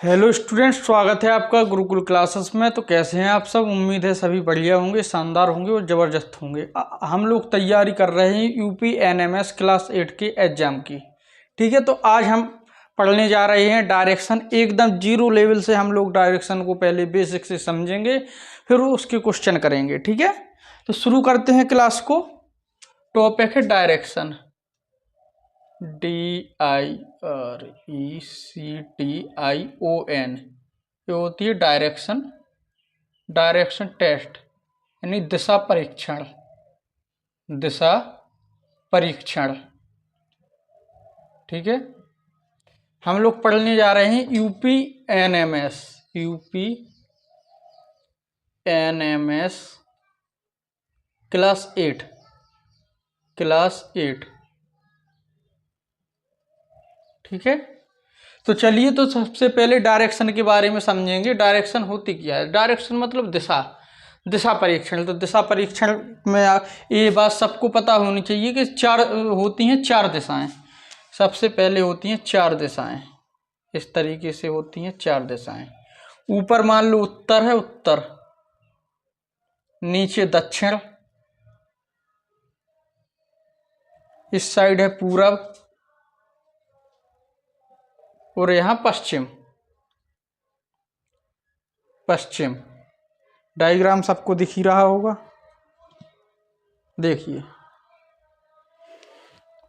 Hello students, स्वागत है आपका गुरुकुल क्लासेस में। तो कैसे हैं आप सब? उम्मीद है सभी बढ़िया होंगे, शानदार होंगे और ज़बरदस्त होंगे। हम लोग तैयारी कर रहे हैं यूपी एनएमएस क्लास 8 के एग्ज़ाम की। ठीक है, तो आज हम पढ़ने जा रहे हैं डायरेक्शन। एकदम जीरो लेवल से हम लोग डायरेक्शन को पहले बेसिक से समझेंगे, फिर उसके क्वेश्चन करेंगे। ठीक है, तो शुरू करते हैं क्लास को। टॉपिक है डायरेक्शन, DIRECTION। ये होती है डायरेक्शन, डायरेक्शन टेस्ट यानी दिशा परीक्षण, दिशा परीक्षण। ठीक है, हम लोग पढ़ने जा रहे हैं यूपी एनएमएस क्लास 8। ठीक है, तो चलिए, तो सबसे पहले डायरेक्शन के बारे में समझेंगे। डायरेक्शन होती क्या है? डायरेक्शन मतलब दिशा परीक्षण। तो दिशा परीक्षण में ये बात सबको पता होनी चाहिए कि चार दिशाएं। सबसे पहले होती हैं चार दिशाएं, इस तरीके से होती हैं चार दिशाएं। ऊपर मान लो उत्तर है, उत्तर, नीचे दक्षिण, इस साइड है पूरब, और यहाँ पश्चिम। डायग्राम सबको दिख ही रहा होगा, देखिए।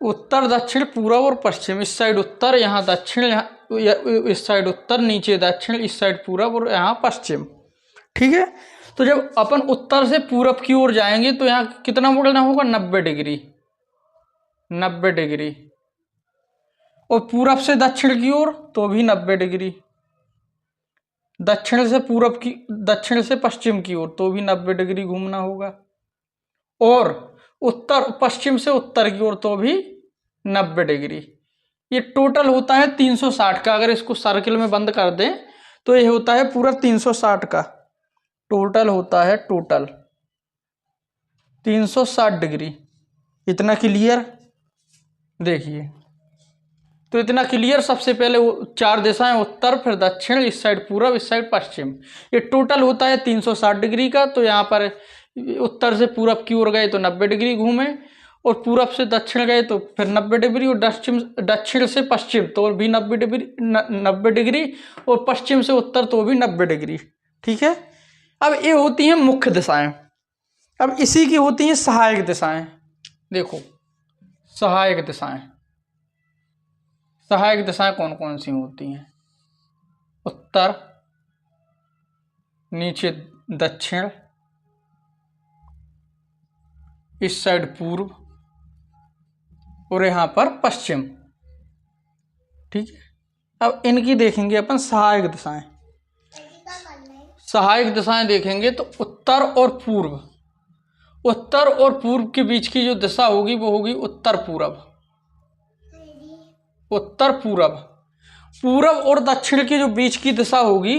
उत्तर, दक्षिण, पूरब और पश्चिम। इस साइड उत्तर, यहाँ दक्षिण, इस साइड उत्तर, नीचे दक्षिण, इस साइड पूरब और यहाँ पश्चिम। ठीक है, तो जब अपन उत्तर से पूरब की ओर जाएंगे तो यहाँ कितना मुड़ना होगा? 90 डिग्री। और पूरब से दक्षिण की ओर तो भी 90 डिग्री। दक्षिण से पश्चिम की ओर तो भी 90 डिग्री घूमना होगा। और पश्चिम से उत्तर की ओर तो भी 90 डिग्री। ये टोटल होता है 360 का। अगर इसको सर्किल में बंद कर दें तो ये होता है पूरा 360 का। टोटल होता है 360 डिग्री। इतना क्लियर? देखिए, तो इतना क्लियर। सबसे पहले चार दिशाएं, उत्तर, फिर दक्षिण, इस साइड पूरब, इस साइड पश्चिम। ये टोटल होता है 360 डिग्री का। तो यहाँ पर उत्तर से पूरब की ओर गए तो 90 डिग्री घूमे, और पूरब से दक्षिण गए तो फिर 90 डिग्री, और दक्षिण से पश्चिम तो भी 90 डिग्री, और पश्चिम से उत्तर तो भी 90 डिग्री। ठीक है, अब ये होती हैं मुख्य दिशाएं। अब इसी की होती हैं सहायक दिशाएं। देखो, सहायक दिशाएं कौन कौन सी होती हैं? उत्तर, नीचे दक्षिण, इस साइड पूर्व, और यहाँ पर पश्चिम। ठीक है, अब इनकी देखेंगे अपन सहायक दिशाएं देखेंगे तो उत्तर और पूर्व के बीच की जो दिशा होगी वो होगी उत्तर पूरब। पूरब और दक्षिण की जो बीच की दिशा होगी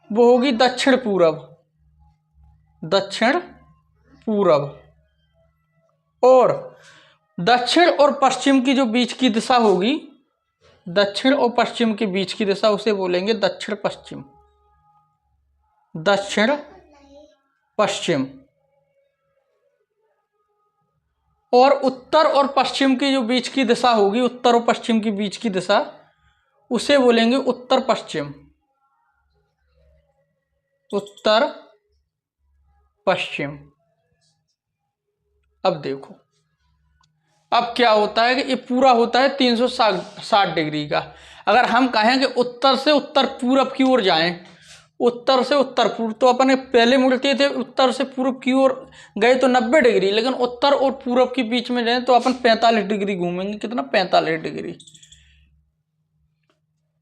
वो होगी दक्षिण पूरब। और दक्षिण और पश्चिम की जो बीच की दिशा होगी, दक्षिण और पश्चिम के बीच की दिशा, उसे बोलेंगे दक्षिण पश्चिम। और उत्तर और पश्चिम की जो बीच की दिशा होगी, उत्तर और पश्चिम की बीच की दिशा, उसे बोलेंगे उत्तर पश्चिम। अब देखो, अब क्या होता है कि ये पूरा होता है 360 डिग्री का। अगर हम कहें कि उत्तर से उत्तर पूरब की ओर जाएं, उत्तर से उत्तर पूर्व, तो अपन पहले मुड़ते थे उत्तर से पूर्व की ओर गए तो 90 डिग्री, लेकिन उत्तर और पूरब के बीच में जाए तो अपन 45 डिग्री घूमेंगे। कितना? 45 डिग्री।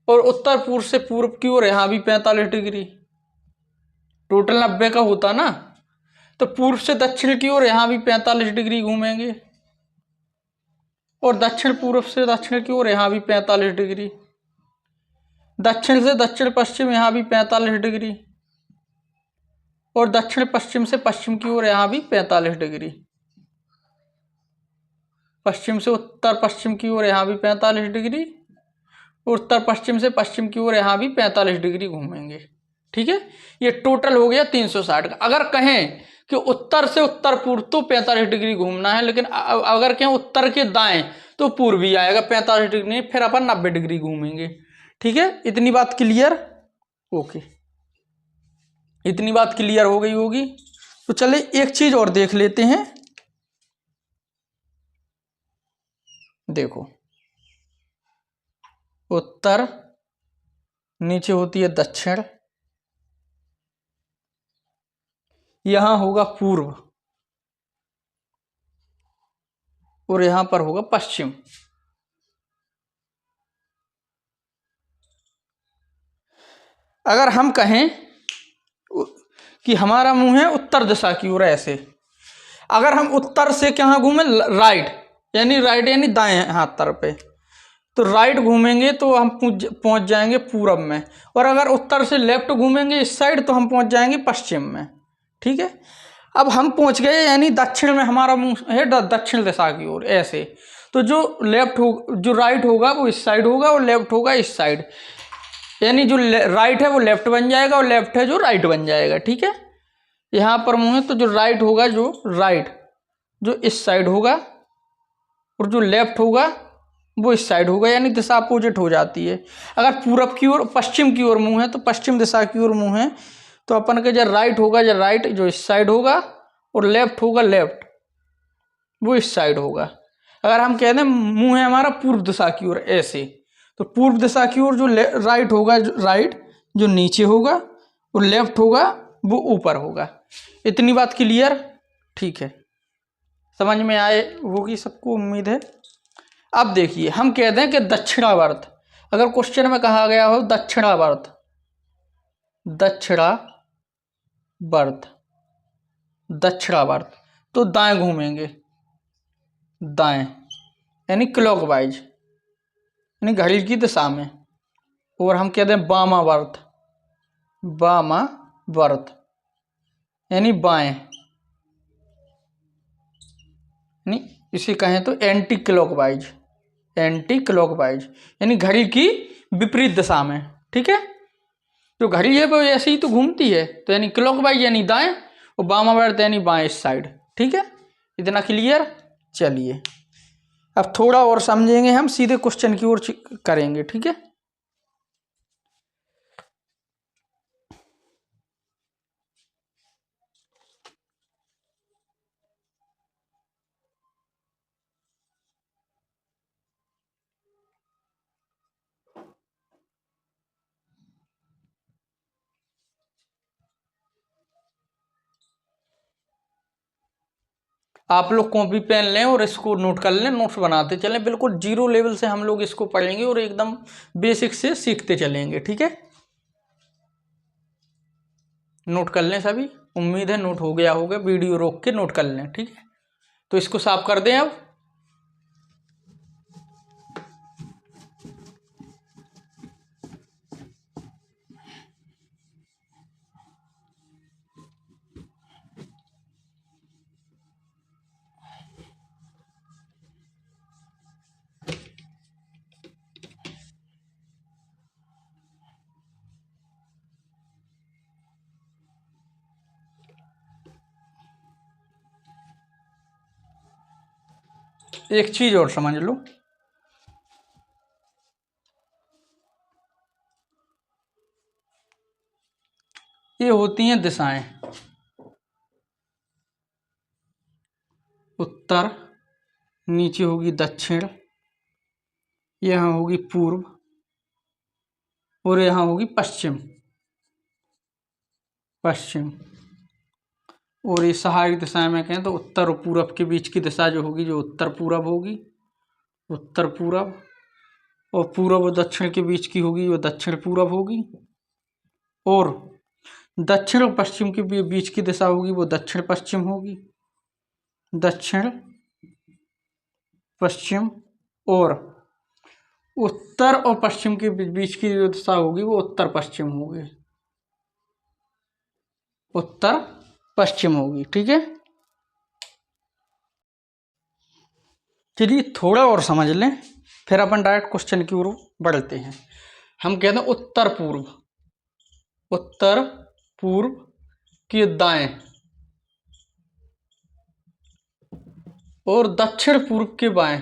और उत्तर पूर्व से पूर्व की ओर यहाँ भी 45 डिग्री। टोटल 90 का होता ना, तो पूर्व से दक्षिण की ओर यहाँ भी 45 डिग्री घूमेंगे, और दक्षिण पूर्व से दक्षिण की ओर यहाँ भी 45 डिग्री। दक्षिण से दक्षिण पश्चिम यहाँ भी 45 डिग्री, और दक्षिण पश्चिम से पश्चिम की ओर यहाँ भी 45 डिग्री। पश्चिम से उत्तर पश्चिम की ओर यहाँ भी 45 डिग्री, उत्तर पश्चिम से पश्चिम की ओर यहाँ भी 45 डिग्री घूमेंगे। ठीक है, ये टोटल हो गया 360 का। अगर कहें कि उत्तर से उत्तर पूर्व तो 45 डिग्री घूमना है, लेकिन अगर कहें उत्तर के दाएं तो पूर्व भी आएगा 45 डिग्री, फिर अपन 90 डिग्री घूमेंगे। ठीक है, इतनी बात क्लियर? ओके, इतनी बात क्लियर हो गई होगी। तो चले एक चीज और देख लेते हैं। देखो, उत्तर, नीचे होती है दक्षिण, यहां होगा पूर्व और यहां पर होगा पश्चिम। अगर हम कहें कि हमारा मुंह है उत्तर दिशा की ओर, ऐसे अगर हम उत्तर से कहाँ घूमें, राइट यानी दाएं हाथ तरफ पे, तो राइट घूमेंगे तो हम पहुंच जाएंगे पूरब में। और अगर उत्तर से लेफ्ट घूमेंगे इस साइड तो हम पहुंच जाएंगे पश्चिम में। ठीक है, अब हम पहुंच गए, यानी दक्षिण में हमारा मुंह है दक्षिण दिशा की ओर ऐसे। तो जो लेफ्ट हो, जो राइट होगा वो इस साइड होगा और लेफ्ट होगा इस साइड, यानी जो राइट है वो लेफ्ट बन जाएगा और लेफ्ट है जो राइट बन जाएगा। ठीक है, यहाँ पर मुंह है तो जो राइट होगा, जो राइट जो इस साइड होगा और जो लेफ्ट होगा वो इस साइड होगा, यानी दिशा अपोजिट हो जाती है। अगर पूरब की ओर पश्चिम की ओर मुंह है तो पश्चिम दिशा की ओर मुंह है तो अपन का जो राइट होगा, जो राइट जो इस साइड होगा और लेफ्ट होगा, लेफ्ट वो इस साइड होगा। अगर हम कह दें मुंह है हमारा पूर्व दिशा की ओर ऐसे, तो पूर्व दिशा की ओर जो राइट होगा, राइट जो नीचे होगा और लेफ्ट होगा वो ऊपर होगा। इतनी बात क्लियर? ठीक है, समझ में आए होगी सबको, उम्मीद है। अब देखिए, हम कह दें कि दक्षिणावर्त, अगर क्वेश्चन में कहा गया हो दक्षिणावर्त, दक्षिणावर्त, दक्षिणावर्त, तो दाएं घूमेंगे, दाएं यानी क्लॉकवाइज, यानी घड़ी की दिशा में। और हम कह दें वामावर्त, वामावर्त यानी बाएं, यानी इसे कहें तो एंटी क्लॉकवाइज, एंटी क्लॉकवाइज यानी घड़ी की विपरीत दिशा में। ठीक है, जो घड़ी है वो ऐसे ही तो घूमती है, तो यानी क्लॉकवाइज यानी दाएं और वामावर्त यानी बाएं इस साइड। ठीक है, इतना क्लियर? चलिए अब थोड़ा और समझेंगे, हम सीधे क्वेश्चन की ओर करेंगे। ठीक है, आप लोग कॉपी पेन लें और इसको नोट कर लें, नोट्स बनाते चलें। बिल्कुल जीरो लेवल से हम लोग इसको पढ़ेंगे और एकदम बेसिक से सीखते चलेंगे। ठीक है, नोट कर लें सभी, उम्मीद है नोट हो गया होगा। वीडियो रोक के नोट कर लें। ठीक है, तो इसको साफ कर दें अब। एक चीज और समझ लो, ये होती हैं दिशाएं, उत्तर, नीचे होगी दक्षिण, यहाँ होगी पूर्व और यहाँ होगी पश्चिम, पश्चिम। और ये सहायक दिशा में कहें तो उत्तर और पूरब के बीच की दिशा जो होगी, जो उत्तर पूरब होगी, उत्तर पूरब। और पूरब और दक्षिण के बीच की होगी वो दक्षिण पूरब होगी। और दक्षिण और पश्चिम के बीच की दिशा होगी वो दक्षिण पश्चिम होगी, दक्षिण पश्चिम। और उत्तर और पश्चिम के बीच की जो दिशा होगी वो उत्तर पश्चिम होगी, उत्तर पश्चिम होगी। ठीक है, चलिए थोड़ा और समझ लें। फिर अपन डायरेक्ट क्वेश्चन की ओर बढ़ते हैं। हम कहते हैं उत्तर पूर्व, उत्तर पूर्व के दाएं और दक्षिण पूर्व के बाएं,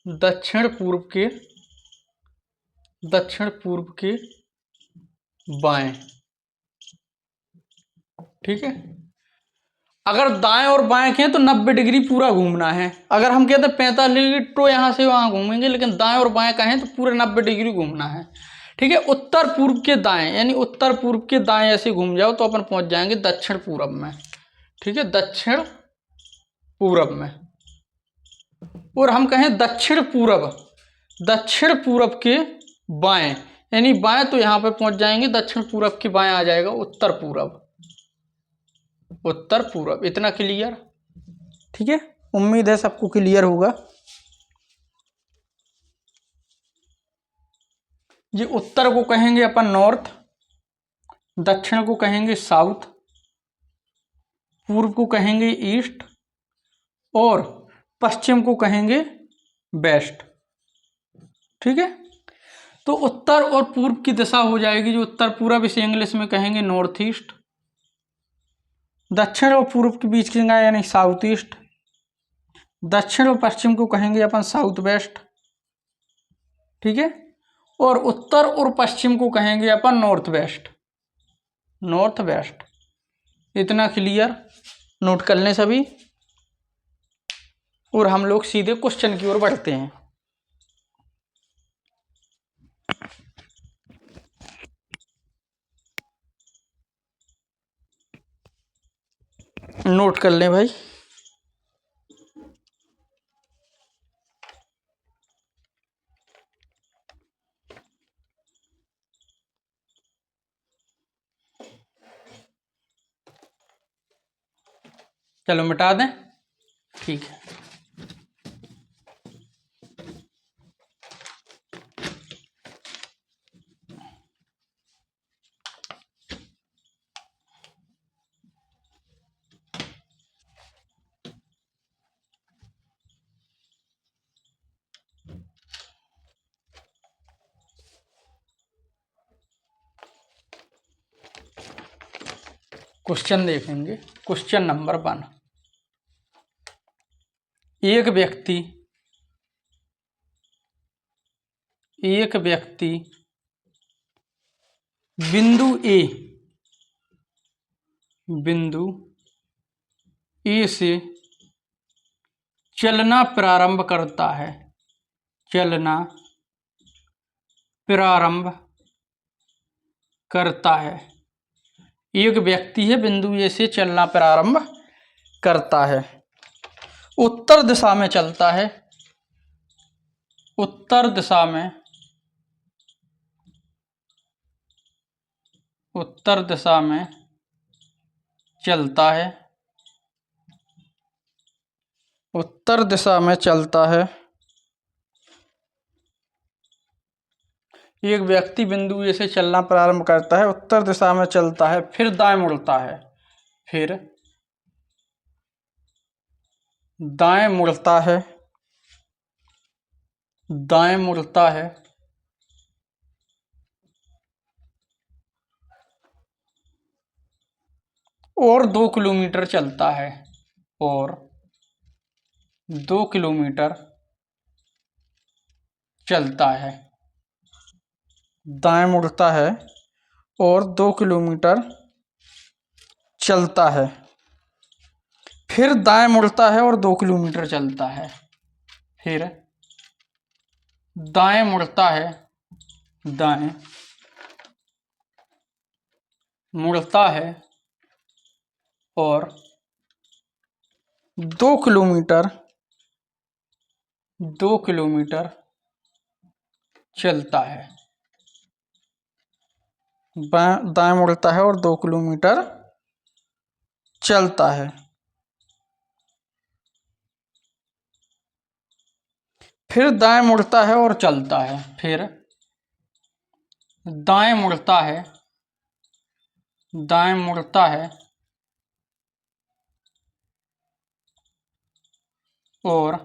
दक्षिण पूर्व के बाएं। ठीक है, अगर दाएं और बाएं कहें तो 90 डिग्री पूरा घूमना है। अगर हम कहते हैं 45 डिग्री तो यहां से वहां घूमेंगे, लेकिन दाएं और बाएं कहें तो पूरे 90 डिग्री घूमना है। ठीक है, उत्तर पूर्व के दाएं, यानी उत्तर पूर्व के दाएं ऐसे घूम जाओ तो अपन पहुंच जाएंगे दक्षिण पूरब में। ठीक है, दक्षिण पूरब में। और हम कहें दक्षिण पूरब, दक्षिण पूरब के बाएं, यानी बाएं तो यहां पे पहुंच जाएंगे, दक्षिण पूरब के बाएं आ जाएगा उत्तर पूरब, उत्तर पूरब। इतना क्लियर? ठीक है, उम्मीद है सबको क्लियर होगा। ये उत्तर को कहेंगे अपन नॉर्थ, दक्षिण को कहेंगे साउथ, पूर्व को कहेंगे ईस्ट और पश्चिम को कहेंगे वेस्ट। ठीक है, तो उत्तर और पूर्व की दिशा हो जाएगी जो उत्तर पूरब, इसे इंग्लिश में कहेंगे नॉर्थ ईस्ट। दक्षिण और पूर्व के बीच की जगह यानी साउथ ईस्ट। दक्षिण और पश्चिम को कहेंगे अपन साउथ वेस्ट। ठीक है, और उत्तर और पश्चिम को कहेंगे अपन नॉर्थ वेस्ट, नॉर्थ वेस्ट। इतना क्लियर? नोट कर लें सभी, और हम लोग सीधे क्वेश्चन की ओर बढ़ते हैं। नोट कर लें भाई। चलो मिटा दें, ठीक है। क्वेश्चन देखेंगे, क्वेश्चन नंबर 1। एक व्यक्ति बिंदु ए से चलना प्रारंभ करता है, चलना प्रारंभ करता है। एक व्यक्ति है, बिंदु ए से चलना प्रारंभ करता है, उत्तर दिशा में चलता है, उत्तर दिशा में, उत्तर दिशा में चलता है, उत्तर दिशा में चलता है। एक व्यक्ति बिंदु ए से चलना प्रारंभ करता है, उत्तर दिशा में चलता है, फिर दाएं मुड़ता है, फिर दाएं मुड़ता है, दाएं मुड़ता है और 2 किलोमीटर चलता है, और 2 किलोमीटर चलता है। दाएं मुड़ता है और 2 किलोमीटर चलता है, फिर दाएं मुड़ता है और 2 किलोमीटर चलता है, फिर दाएं मुड़ता है, दाएं मुड़ता है और 2 किलोमीटर, 2 किलोमीटर चलता है। दाएं मुड़ता है और 2 किलोमीटर चलता है, फिर दाएं मुड़ता है और चलता है, फिर दाएं मुड़ता है, दाएं मुड़ता है और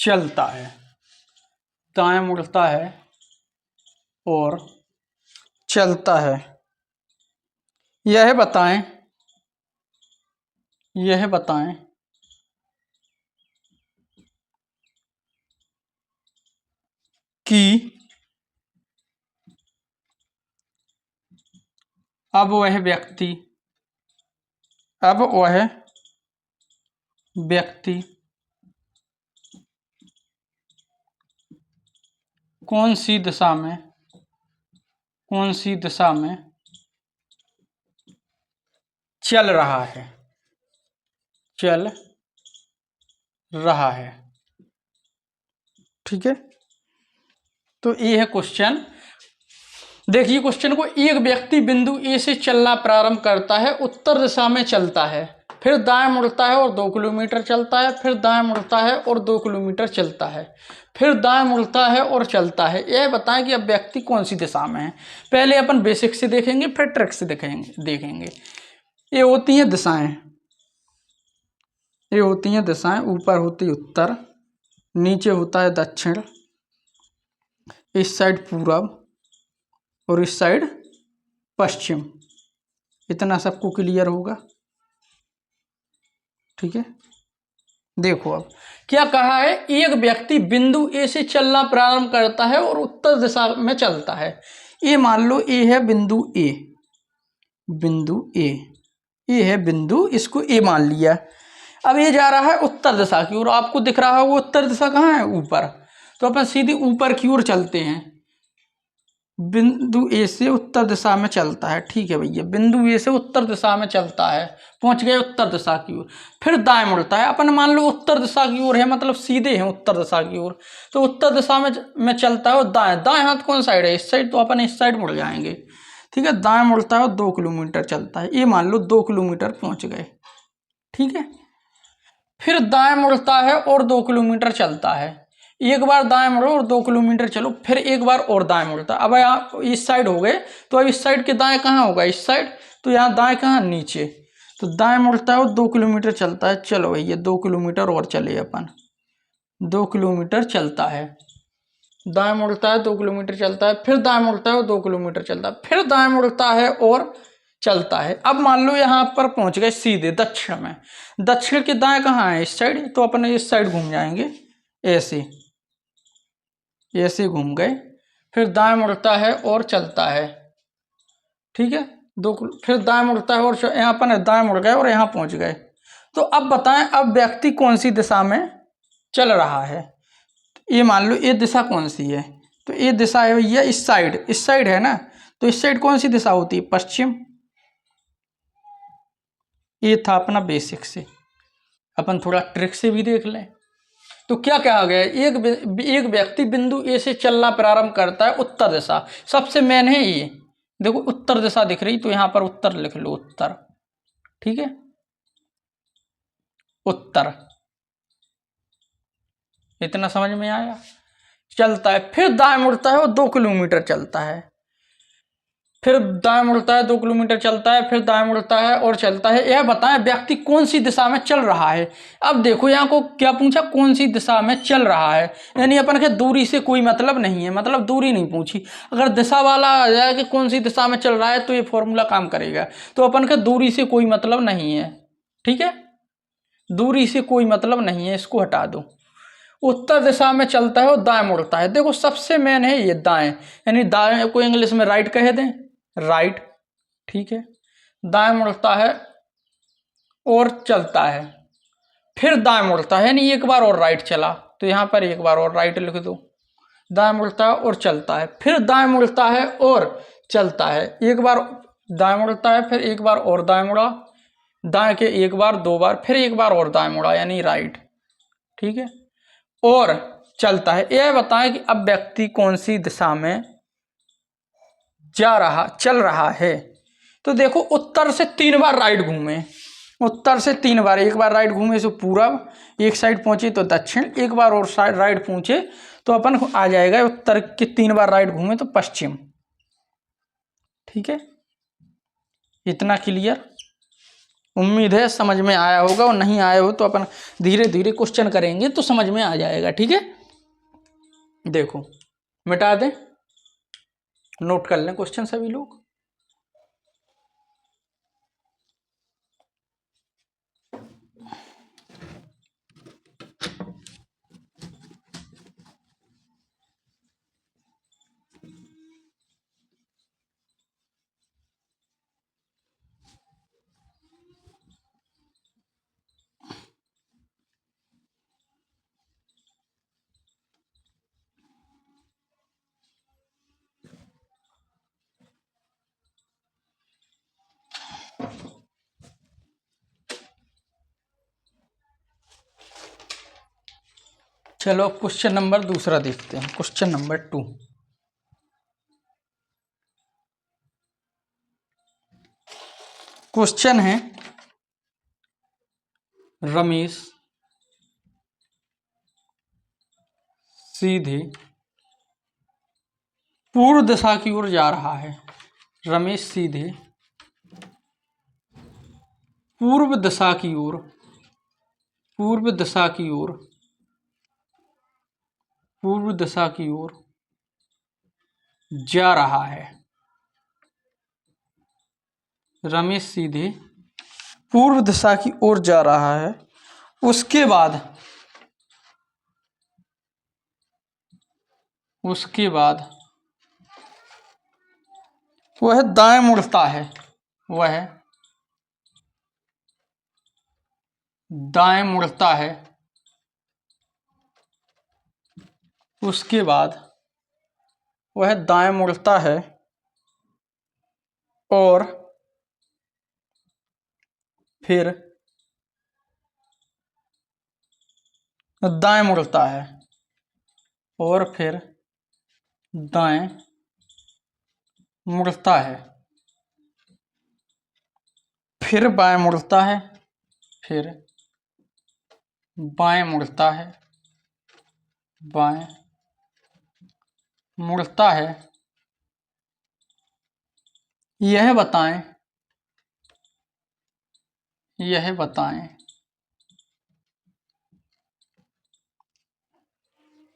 चलता है, दाएं मुड़ता है और चलता है। यह बताएं, यह बताएं कि अब वह व्यक्ति कौन सी दिशा में चल रहा है। ठीक है, तो ये है क्वेश्चन। देखिए क्वेश्चन को, एक व्यक्ति बिंदु ए से चलना प्रारंभ करता है, उत्तर दिशा में चलता है, फिर दाएं मुड़ता है और 2 किलोमीटर चलता है, फिर दाएं मुड़ता है और 2 किलोमीटर चलता है, फिर दाएं मुड़ता है और चलता है। यह बताएं कि अब व्यक्ति कौन सी दिशा में है। पहले अपन बेसिक से देखेंगे, फिर ट्रिक से देखेंगे। ये होती हैं दिशाएं, ऊपर होती है उत्तर, नीचे होता है दक्षिण, इस साइड पूरब और इस साइड पश्चिम। इतना सबको क्लियर होगा। ठीक है, देखो अब क्या कहा है, एक व्यक्ति बिंदु ए से चलना प्रारंभ करता है और उत्तर दिशा में चलता है। ये मान लो ए है बिंदु ए, ये है बिंदु, इसको ए मान लिया। अब ये जा रहा है उत्तर दिशा की ओर, आपको दिख रहा है वो उत्तर दिशा कहाँ है, ऊपर। तो अपन सीधे ऊपर की ओर चलते हैं, बिंदु ए से उत्तर दिशा में चलता है। ठीक है भैया, बिंदु ए से उत्तर दिशा में चलता है, पहुंच गए उत्तर दिशा की ओर, फिर दाएं मुड़ता है। अपन मान लो उत्तर दिशा की ओर है, मतलब सीधे हैं उत्तर दिशा की ओर, तो उत्तर दिशा में चलता है और दाएं हाथ कौन साइड है, इस साइड, तो अपन इस साइड मुड़ जाएंगे। ठीक है, दाएं मुड़ता है और 2 किलोमीटर चलता है। ये मान लो 2 किलोमीटर पहुंच गए। ठीक है, फिर दाएं मुड़ता है और 2 किलोमीटर चलता है। एक बार दाएं मुड़ो और 2 किलोमीटर चलो, फिर एक बार और दाएं मुड़ता है। अब यहाँ इस साइड हो गए, तो अब इस साइड के दाएं कहाँ होगा, इस साइड, तो यहाँ दाएं कहाँ, नीचे। तो दाएं मुड़ता है और 2 किलोमीटर चलता है। चलो भैया 2 किलोमीटर और चले अपन, 2 किलोमीटर चलता है, दाएं मुड़ता है 2 किलोमीटर चलता है, फिर दाएं मुड़ता है और 2 किलोमीटर चलता है, फिर दाएं मुड़ता है और चलता है। अब मान लो यहाँ पर पहुंच गए सीधे दक्षिण में, दक्षिण के दाएं कहाँ है, इस साइड, तो अपन इस साइड घूम जाएंगे, ऐसे घूम गए, फिर दाएं मुड़ता है और चलता है। ठीक है, फिर दाएं मुड़ता है और यहाँ पर दाएं मुड़ गए और यहाँ पहुंच गए। तो अब बताएं, अब व्यक्ति कौन सी दिशा में चल रहा है। ये मान लो ये दिशा कौन सी है, तो ये दिशा है भैया इस साइड है ना, तो इस साइड कौन सी दिशा होती है, पश्चिम। ये था अपना बेसिक से। अपन थोड़ा ट्रिक से भी देख लें। तो क्या कहा गया है, एक व्यक्ति बिंदु ए से चलना प्रारंभ करता है, उत्तर दिशा सबसे मेन है। ये देखो उत्तर दिशा दिख रही, तो यहां पर उत्तर लिख लो, उत्तर। ठीक है, उत्तर, इतना समझ में आया। चलता है, फिर दाएं मुड़ता है और 2 किलोमीटर चलता है, फिर दाएं मुड़ता है 2 किलोमीटर चलता है, फिर दाएं मुड़ता है और चलता है। यह बताएं व्यक्ति कौन सी दिशा में चल रहा है। अब देखो यहाँ को क्या पूछा, कौन सी दिशा में चल रहा है, यानी अपन के दूरी से कोई मतलब नहीं है, मतलब दूरी नहीं पूछी। अगर दिशा वाला आ जाए कि कौन सी दिशा में चल रहा है, तो ये फॉर्मूला काम करेगा। तो अपन के दूरी से कोई मतलब नहीं है। ठीक है, दूरी से कोई मतलब नहीं है, इसको हटा दो। उत्तर दिशा में चलता है और दाएं मुड़ता है। देखो सबसे मेन है ये दाएं, यानी दाएं को इंग्लिश में राइट कह दें, राइट। ठीक है, दाएं मुड़ता है और चलता है, फिर दाएं मुड़ता है, यानी एक बार और राइट चला, तो यहां पर एक बार और राइट लिख दो। दाएं मुड़ता है और चलता है, फिर दाएं मुड़ता है और चलता है, एक बार दाएं मुड़ता है, फिर एक बार और दाएं मुड़ा, दाएं के एक बार, 2 बार, फिर एक बार और दाएं मुड़ा, यानी राइट। ठीक है, और चलता है। यह बताएं कि अब व्यक्ति कौन सी दिशा में चल रहा है। तो देखो उत्तर से 3 बार राइट घूमे, उत्तर से 3 बार, एक बार राइट घूमे तो पूरब, एक साइड पहुंचे तो दक्षिण, एक बार और साइड राइट पहुंचे तो अपन आ जाएगा उत्तर के, 3 बार राइट घूमे तो पश्चिम। ठीक है, इतना क्लियर। उम्मीद है समझ में आया होगा, और नहीं आया हो तो अपन धीरे धीरे क्वेश्चन करेंगे तो समझ में आ जाएगा। ठीक है, देखो मिटा दें, नोट कर लें क्वेश्चन सभी लोग। चलो अब क्वेश्चन नंबर दूसरा देखते हैं, क्वेश्चन नंबर 2। क्वेश्चन है, रमेश सीधे पूर्व दिशा की ओर जा रहा है। रमेश सीधे पूर्व दिशा की ओर, पूर्व दिशा की ओर, पूर्व दिशा की ओर जा रहा है। रमेश सीधे पूर्व दिशा की ओर जा रहा है। उसके बाद वह दाएं मुड़ता है। वह दाएं मुड़ता है। उसके बाद वह दाएं मुड़ता है और फिर दाएं मुड़ता है, और फिर दाएं मुड़ता है, फिर बाएं मुड़ता है, फिर बाएं मुड़ता है, बाएं मुड़ता है। यह बताएं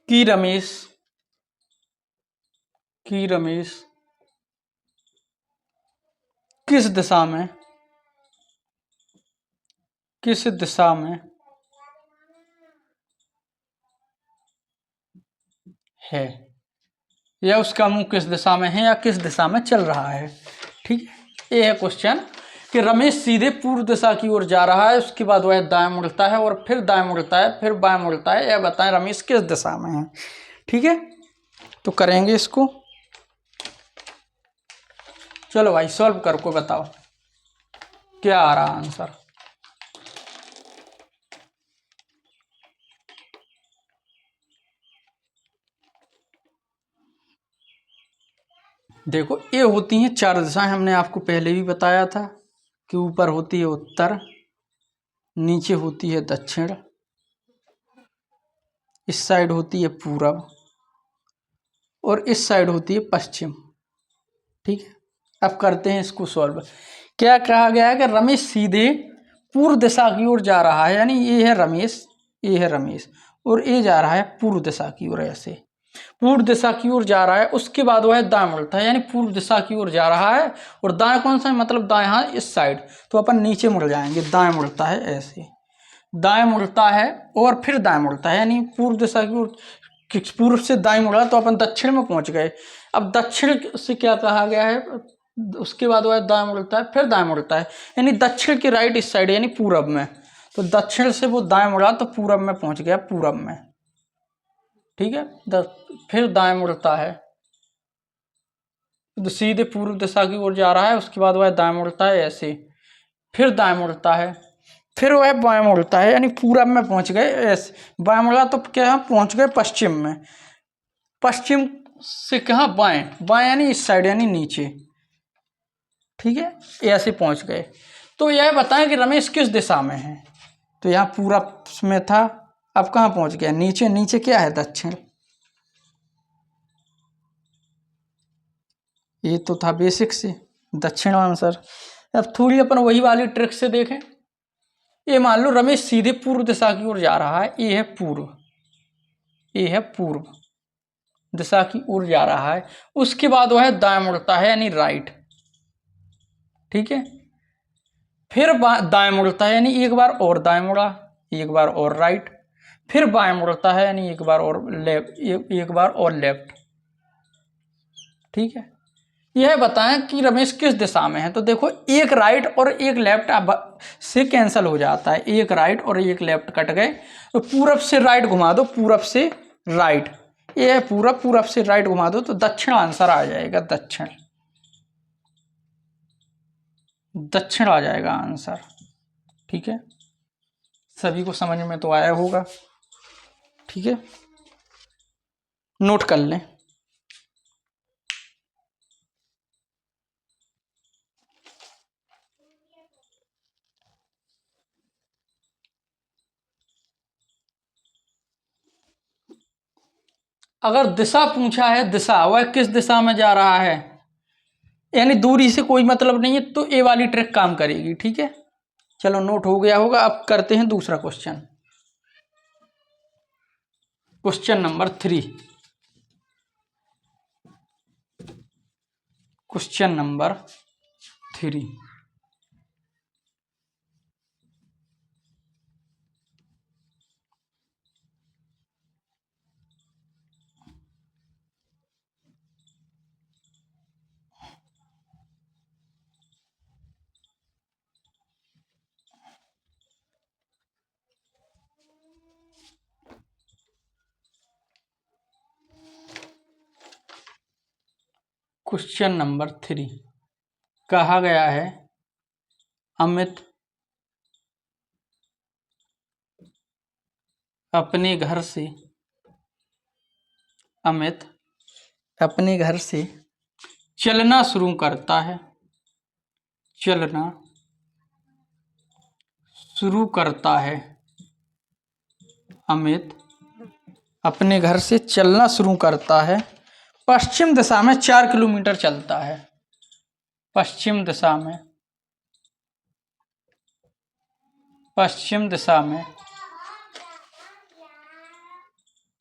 कि रमेश किस दिशा में है, या उसका मुंह किस दिशा में है, या किस दिशा में चल रहा है। ठीक है, ये है क्वेश्चन कि रमेश सीधे पूर्व दिशा की ओर जा रहा है, उसके बाद वह दाएं मुड़ता है और फिर दाएं मुड़ता है, फिर बाएं मुड़ता है। यह बताएं रमेश किस दिशा में है। ठीक है, तो करेंगे इसको। चलो भाई सॉल्व करके बताओ क्या आ रहा आंसर। देखो ये होती हैं 4 दिशाएं, हमने आपको पहले भी बताया था कि ऊपर होती है उत्तर, नीचे होती है दक्षिण, इस साइड होती है पूरब, और इस साइड होती है पश्चिम। ठीक है, अब करते हैं इसको सॉल्व। क्या कहा गया है कि रमेश सीधे पूर्व दिशा की ओर जा रहा है, यानी ये है रमेश, और ये जा रहा है पूर्व दिशा की ओर। ऐसे पूर्व दिशा की ओर जा रहा है, उसके बाद वह दाएं मुड़ता है, यानी पूर्व दिशा की ओर जा रहा है। और दाएं कौन सा है, मतलब दाएं हाथ इस साइड, तो अपन नीचे मुड़ जाएंगे। दाएं मुड़ता है, ऐसे दाएं मुड़ता है और फिर दाएं मुड़ता है, यानी पूर्व दिशा की ओर, पूर्व से दाएं मुड़ा तो अपन दक्षिण में पहुंच गए। अब दक्षिण से क्या कहा गया है, उसके बाद वह दाएं मुड़ता है, फिर दाएं मुड़ता है, यानी दक्षिण के राइट इस साइड, यानी पूरब में। तो दक्षिण से वो दाएं मुड़ा तो पूरब में पहुंच गया, पूरब में। ठीक है, फिर दाएं मुड़ता है, तो सीधे पूर्व दिशा की ओर जा रहा है, उसके बाद वह दाएं मुड़ता है ऐसे, फिर दाएं मुड़ता है, फिर वह बाएं मुड़ता है, यानी पूरब में पहुंच गए ऐसे। बाएं मुड़ा तो क्या पहुंच गए पश्चिम में, पश्चिम से कहाँ, बाएं यानी इस साइड, यानी नीचे। ठीक है, ऐसे पहुंच गए। तो यह बताएं कि रमेश किस दिशा में है। तो यहाँ पूरब में था, अब कहाँ पहुंच गया, नीचे। नीचे क्या है, दक्षिण। ये तो था बेसिक से दक्षिण आंसर। अब थोड़ी अपन वही वाली ट्रिक से देखें। ये मान लो रमेश सीधे पूर्व दिशा की ओर जा रहा है, ये है पूर्व, ये है पूर्व दिशा की ओर जा रहा है। उसके बाद वह दाएं मुड़ता है यानी राइट, ठीक है। फिर दाएं मुड़ता है यानी एक बार और दाएं मुड़ा, एक बार और राइट, फिर बाएं मुड़ता है यानी एक बार और लेफ्ट, एक बार और लेफ्ट, ठीक है। यह बताएं कि रमेश किस दिशा में है। तो देखो एक राइट और एक लेफ्ट से कैंसिल हो जाता है, एक राइट और एक लेफ्ट कट गए। तो पूरब से राइट घुमा दो, पूरब से राइट, ये है पूरब, पूरब से राइट घुमा दो तो दक्षिण आंसर आ जाएगा, दक्षिण, दक्षिण आ जाएगा आंसर, ठीक है। सभी को समझ में तो आया होगा, ठीक है, नोट कर लें। अगर दिशा पूछा है, दिशा, वह किस दिशा में जा रहा है, यानी दूरी से कोई मतलब नहीं है, तो ए वाली ट्रिक काम करेगी, ठीक है। चलो नोट हो गया होगा। अब करते हैं दूसरा question, question number 3। Question number 3, question number 3 कहा गया है अमित अपने घर से, अमित अपने घर से चलना शुरू करता है, चलना शुरू करता है। अमित अपने घर से चलना शुरू करता है, पश्चिम दिशा में 4 किलोमीटर चलता है, पश्चिम दिशा में, पश्चिम दिशा में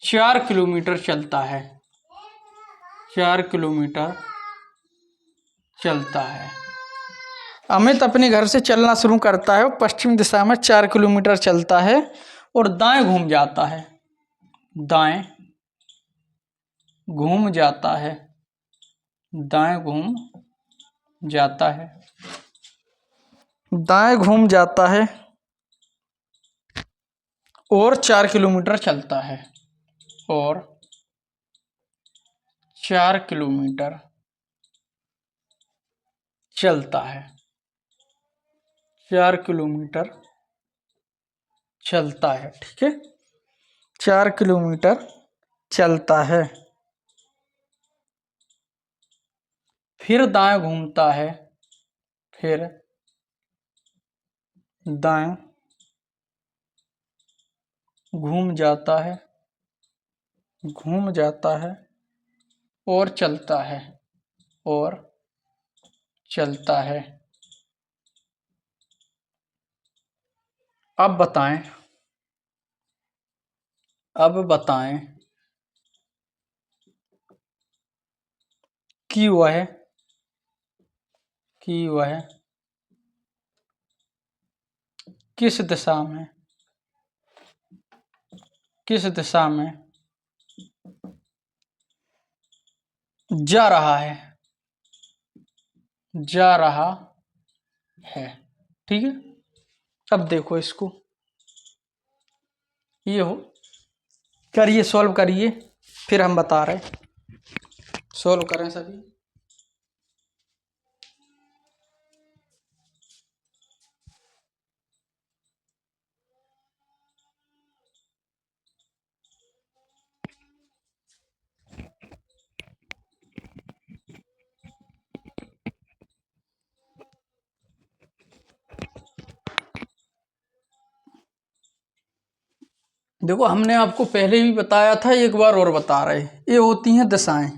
4 किलोमीटर चलता है, 4 किलोमीटर चलता है। अमित अपने घर से चलना शुरू करता है, पश्चिम दिशा में 4 किलोमीटर चलता है और दाएं घूम जाता है, दाएं घूम जाता है, दाएं घूम जाता है, दाएं घूम जाता है और 4 किलोमीटर चलता है, और 4 किलोमीटर चलता है, 4 किलोमीटर चलता है, ठीक है, 4 किलोमीटर चलता है। फिर दाएं घूमता है, फिर दाएं घूम जाता है, घूम जाता है और चलता है, और चलता है। अब बताएं, अब बताएं कि वह किस दिशा में, किस दिशा में जा रहा है, जा रहा है, ठीक है। अब देखो इसको, ये हो, करिए, सॉल्व करिए, फिर हम बता रहे, सॉल्व करें सभी। देखो हमने आपको पहले भी बताया था, एक बार और बता रहे, ये होती हैं दिशाएं,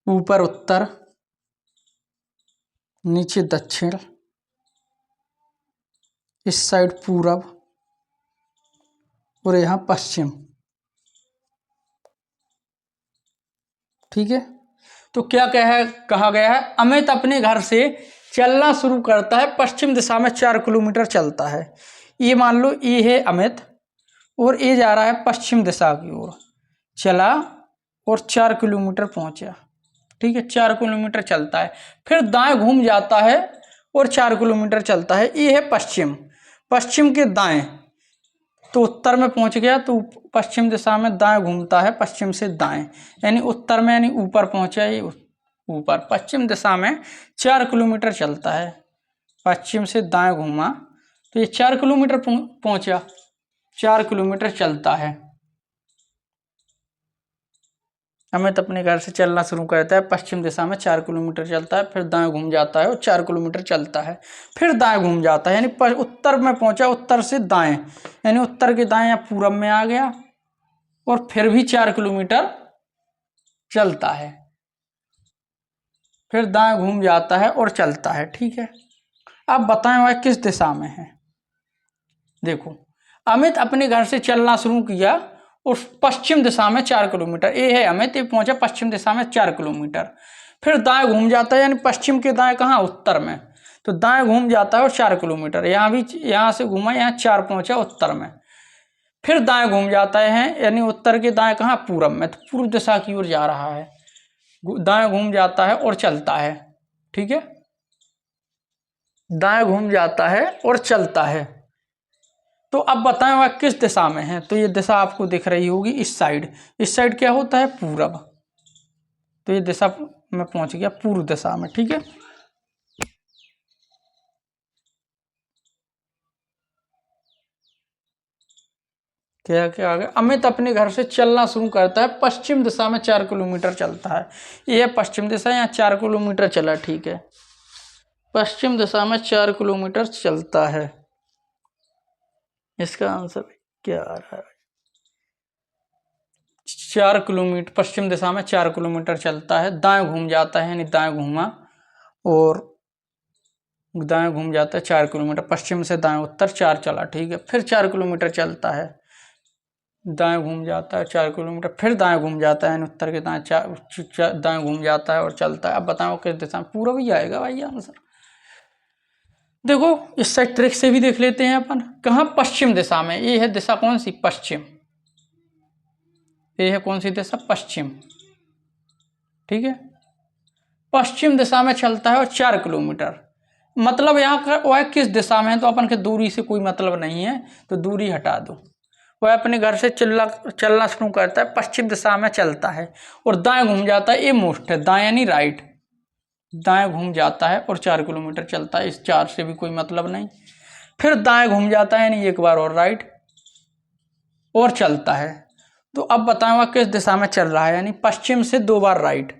ऊपर उत्तर, नीचे दक्षिण, इस साइड पूरब और यहाँ पश्चिम। ठीक है, तो क्या कहा गया है, अमित अपने घर से चलना शुरू करता है, पश्चिम दिशा में 4 किलोमीटर चलता है। ये मान लो ये है अमित और ये जा रहा है पश्चिम दिशा की ओर, चला और 4 किलोमीटर पहुंचा। ठीक है, 4 किलोमीटर चलता है, फिर दाएं घूम जाता है और 4 किलोमीटर चलता है। ये है पश्चिम, पश्चिम के दाएं, तो उत्तर में पहुंच गया, तो पश्चिम दिशा में दाएं घूमता है, पश्चिम से दाएं, यानी उत्तर में, यानी ऊपर पहुंचा। ये ऊपर पश्चिम दिशा में 4 किलोमीटर चलता है, पश्चिम से दाएं घूमा तो ये 4 किलोमीटर पहुंचा, 4 किलोमीटर चलता है। अमित अपने घर से चलना शुरू करता है, पश्चिम दिशा में 4 किलोमीटर चलता है, फिर दाएं घूम जाता है और 4 किलोमीटर चलता है, फिर दाएं घूम जाता है, यानी उत्तर में पहुंचा, उत्तर से दाएं, यानी उत्तर के दाएं या पूरब में आ गया और फिर भी 4 किलोमीटर चलता है, फिर दाएं घूम जाता है और चलता है। ठीक है, अब बताएं वह किस दिशा में है। देखो, अमित अपने घर से चलना शुरू किया और पश्चिम दिशा में 4 किलोमीटर, ये है अमित, ये पहुंचा पश्चिम दिशा में 4 किलोमीटर, फिर दाएं घूम जाता है, यानी पश्चिम के दाएं कहाँ, उत्तर में, तो दाएं घूम जाता है और 4 किलोमीटर, यहाँ भी यहाँ से घूमा, यहाँ 4 पहुंचा उत्तर में, फिर दाएं घूम जाता है, यानी उत्तर के दाएं कहाँ, पूरब में, तो पूर्व दिशा की ओर जा रहा है, दाएं घूम जाता है और चलता है। ठीक है, दाएं घूम जाता है और चलता है। तो अब बताएं वह किस दिशा में है, तो ये दिशा आपको दिख रही होगी, इस साइड क्या होता है, पूरब, तो ये दिशा में पहुंच गया, पूर्व दिशा में। ठीक है, क्या क्या आ गया, अमित अपने घर से चलना शुरू करता है, पश्चिम दिशा में 4 किलोमीटर चलता है, ये पश्चिम दिशा, यहाँ 4 किलोमीटर चला। ठीक है, पश्चिम दिशा में 4 किलोमीटर चलता है, इसका आंसर क्या आ रहा है, 4 किलोमीटर, पश्चिम दिशा में 4 किलोमीटर चलता है, दाएं घूम जाता है, यानी दाएं घूमा और दाएं घूम जाता है 4 किलोमीटर, पश्चिम से दाएं उत्तर 4 चला। ठीक है, फिर 4 किलोमीटर चलता है, दाएं घूम जाता है 4 किलोमीटर, फिर दाएं घूम जाता है, यानी उत्तर के दाएं दाएं घूम जाता है और चलता है। अब बताओ किस दिशा में, पूरा भी आएगा भाई आंसर। देखो, इस साइड ट्रिक से भी देख लेते हैं अपन, कहाँ, पश्चिम दिशा में, ये है दिशा कौन सी, पश्चिम, ये है कौन सी दिशा, पश्चिम। ठीक है, पश्चिम दिशा में चलता है और 4 किलोमीटर, मतलब यहाँ का वह किस दिशा में है, तो अपन के दूरी से कोई मतलब नहीं है, तो दूरी हटा दो। वह अपने घर से चलना शुरू करता है, पश्चिम दिशा में चलता है और दाएं घूम जाता है, ये मोस्ट है, दाएं यानी राइट, दाएं घूम जाता है और 4 किलोमीटर चलता है, इस 4 से भी कोई मतलब नहीं, फिर दाएं घूम जाता है, यानी एक बार और राइट और चलता है। तो अब बताएं वह किस दिशा में चल रहा है, यानी पश्चिम से 2 बार राइट,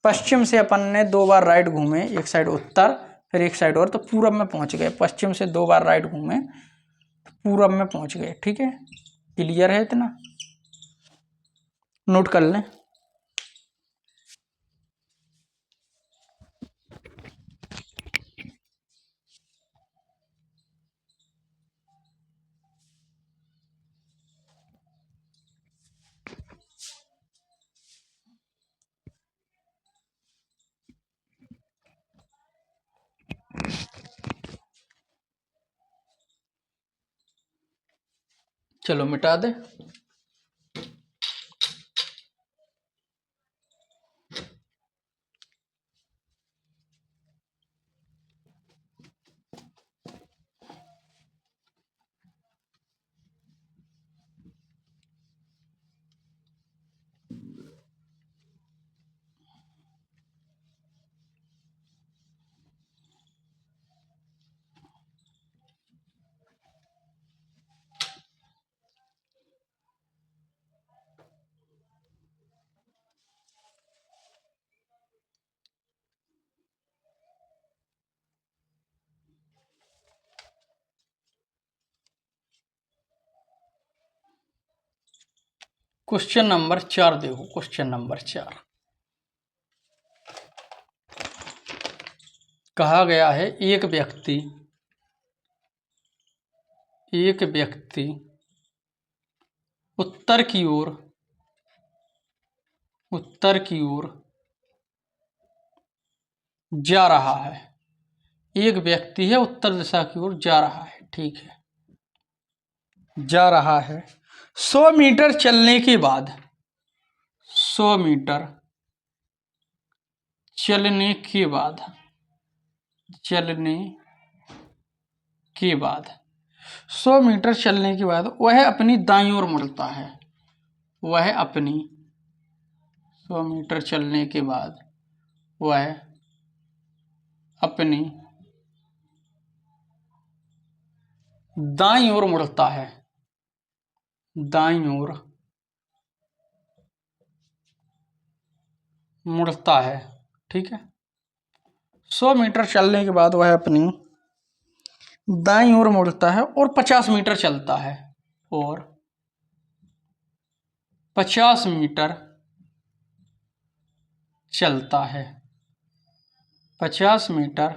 पश्चिम से अपन ने 2 बार राइट घूमे, एक साइड उत्तर फिर एक साइड और, तो पूरब में पहुंच गए, पश्चिम से 2 बार राइट घूमे तो पूरब में पहुंच गए। ठीक है, क्लियर है, इतना नोट कर लें। चलो मिटा दे। क्वेश्चन नंबर 4 देखो, क्वेश्चन नंबर 4, कहा गया है एक व्यक्ति उत्तर की ओर जा रहा है। एक व्यक्ति है उत्तर दिशा की ओर जा रहा है, ठीक है, जा रहा है। 100 मीटर चलने के बाद 100 मीटर चलने के बाद 100 मीटर चलने के बाद वह अपनी दाईं ओर मुड़ता है। वह अपनी 100 मीटर चलने के बाद वह अपनी दाईं ओर मुड़ता है। दाईं ओर मुड़ता है, ठीक है। 100 मीटर चलने के बाद वह अपनी दाईं ओर मुड़ता है और 50 मीटर चलता है। और 50 मीटर चलता है। 50 मीटर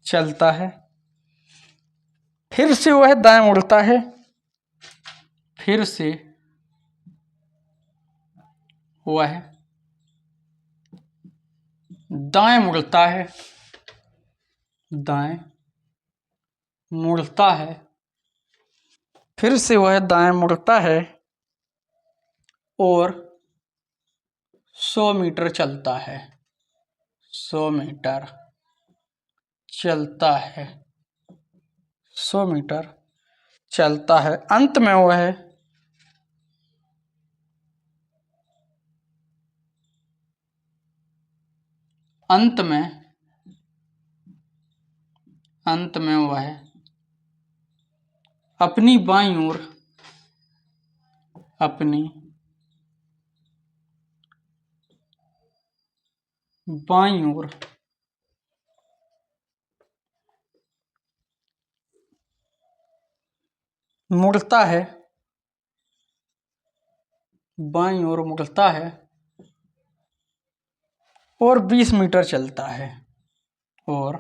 चलता है। फिर से वह दाएं मुड़ता है। फिर से वह दाएं मुड़ता है। दाएं मुड़ता है। फिर से वह दाएं मुड़ता है और 100 मीटर चलता है। 100 मीटर चलता है। 100 मीटर चलता है। अंत में वह वह अपनी बाईं ओर मुड़ता है। बाईं ओर मुड़ता है और 20 मीटर चलता है। और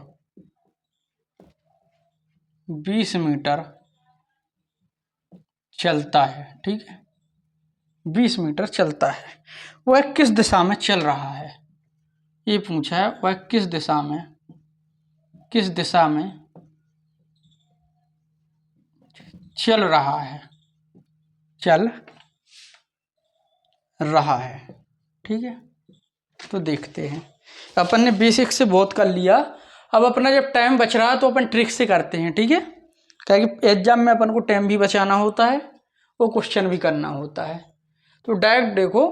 20 मीटर चलता है, ठीक है। 20 मीटर चलता है। वह किस दिशा में चल रहा है, ये पूछा है। वह किस दिशा में चल रहा है। ठीक है। तो देखते हैं, अपन ने बेसिक से बहुत कर लिया। अब अपना जब टाइम बच रहा है तो अपन ट्रिक से करते हैं, ठीक है। क्या कि एग्जाम में अपन को टाइम भी बचाना होता है, वो क्वेश्चन भी करना होता है। तो डायरेक्ट देखो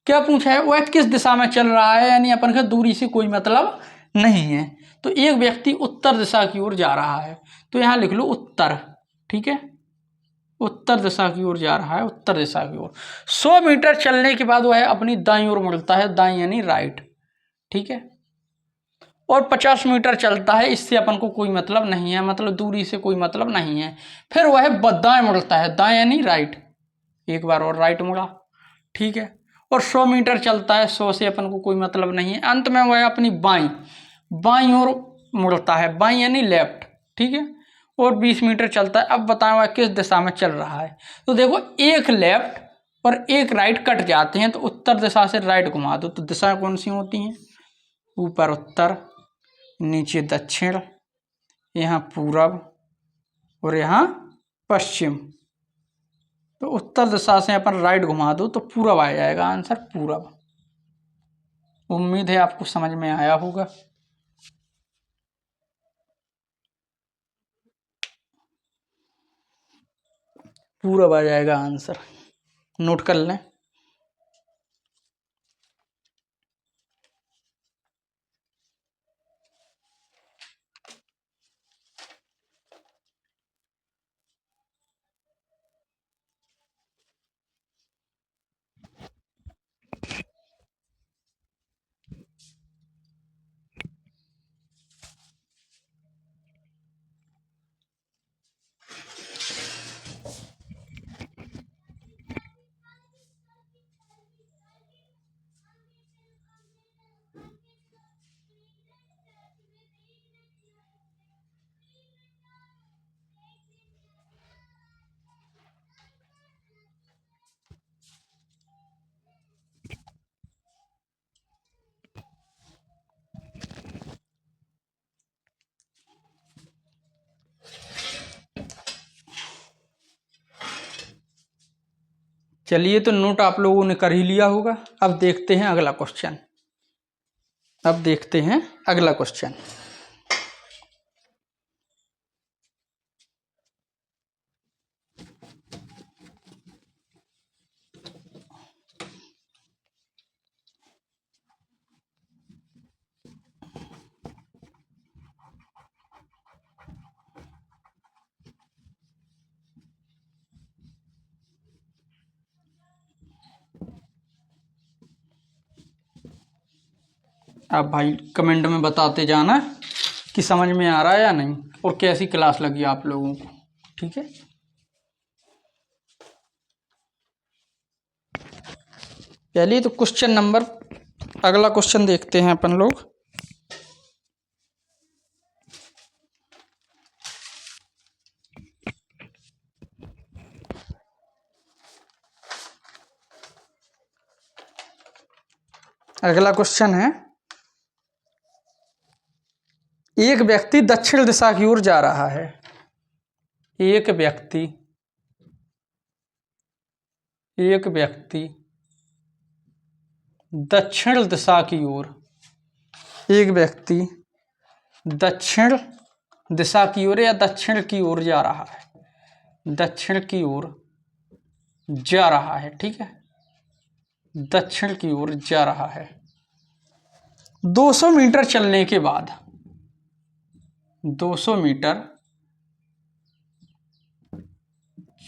क्या पूछा है, वह किस दिशा में चल रहा है, यानी अपन का दूरी से कोई मतलब नहीं है। तो एक व्यक्ति उत्तर दिशा की ओर जा रहा है, तो यहाँ लिख लो उत्तर, ठीक है। उत्तर दिशा की ओर जा रहा है, उत्तर दिशा की ओर। 100 मीटर चलने के बाद वह अपनी दाईं ओर मुड़ता है, दाईं यानी राइट, ठीक है। और 50 मीटर चलता है, इससे अपन को कोई मतलब नहीं है, मतलब दूरी से कोई मतलब नहीं है। फिर वह दाएं मुड़ता है, दाएं यानी राइट, एक बार और राइट मुड़ा, ठीक है। और 100 मीटर चलता है, 100 से अपन को कोई मतलब नहीं है। अंत में वह अपनी बाईं ओर मुड़ता है, बाईं यानी लेफ्ट, ठीक है। और 20 मीटर चलता है। अब बताएं वह किस दिशा में चल रहा है। तो देखो एक लेफ्ट और एक राइट कट जाते हैं, तो उत्तर दिशा से राइट घुमा दो, तो दिशा कौन सी होती हैं, ऊपर उत्तर, नीचे दक्षिण, यहाँ पूरब और यहाँ पश्चिम। तो उत्तर दिशा से अपन राइट घुमा दो तो पूरब आ जाएगा, आंसर पूरब। उम्मीद है आपको समझ में आया होगा। पूरब आ जाएगा आंसर, नोट कर लें। चलिए, तो नोट आप लोगों ने कर ही लिया होगा। अब देखते हैं अगला क्वेश्चन। आप भाई कमेंट में बताते जाना कि समझ में आ रहा है या नहीं, और कैसी क्लास लगी आप लोगों को। ठीक है, चलिए, तो अगला क्वेश्चन देखते हैं अपन लोग। अगला क्वेश्चन है, एक व्यक्ति दक्षिण दिशा की ओर जा रहा है। एक व्यक्ति दक्षिण दिशा की ओर दक्षिण दिशा की ओर या दक्षिण की ओर जा रहा है। दक्षिण की ओर जा रहा है, ठीक है, दक्षिण की ओर जा रहा है। 200 मीटर चलने के बाद 200 मीटर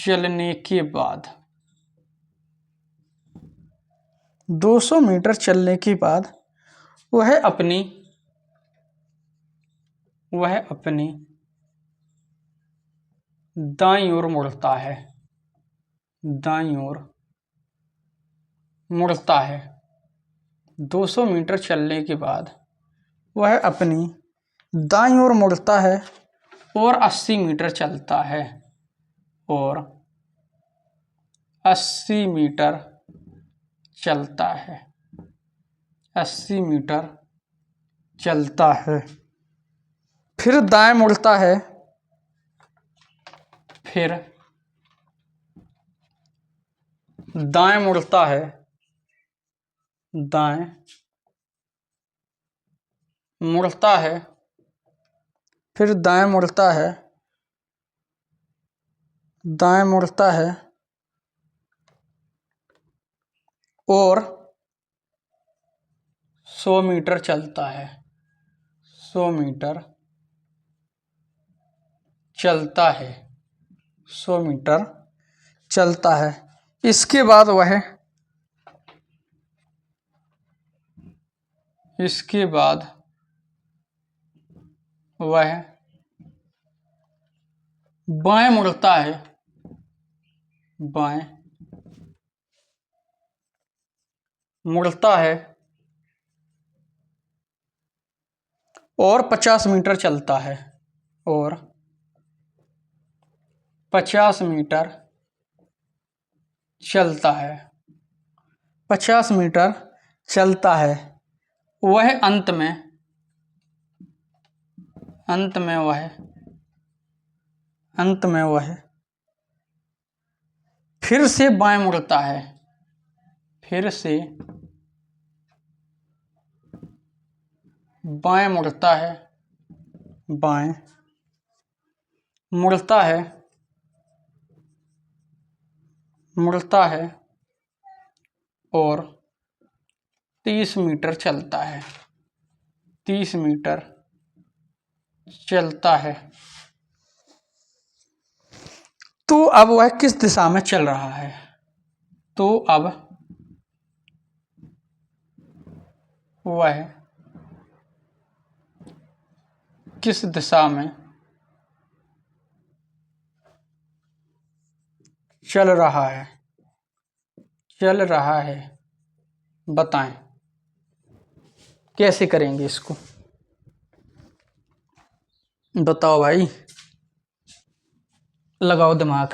चलने के बाद 200 मीटर चलने के बाद वह अपनी दाईं ओर मुड़ता है। दाईं ओर मुड़ता है। 200 मीटर चलने के बाद वह अपनी दाईं ओर मुड़ता है और 80 मीटर चलता है। और 80 मीटर चलता है। 80 मीटर चलता है। फिर दाएं मुड़ता है। फिर दाएं मुड़ता है। दाएं मुड़ता है। फिर दाएं मुड़ता है। दाएं मुड़ता है और 100 मीटर चलता है। 100 मीटर चलता है। 100 मीटर चलता है। इसके बाद वह बाएं मुड़ता है। बाएं मुड़ता है और 50 मीटर चलता है। और 50 मीटर चलता है। 50 मीटर चलता है। वह अंत में वह फिर से बाएं मुड़ता है। फिर से बाएं मुड़ता है। बाएं मुड़ता है। मुड़ता है और 30 मीटर चलता है। 30 मीटर चलता है। तो अब वह किस दिशा में चल रहा है? तो अब वह किस दिशा में चल रहा है? चल रहा है, बताएं कैसे करेंगे इसको? बताओ भाई, लगाओ दिमाग।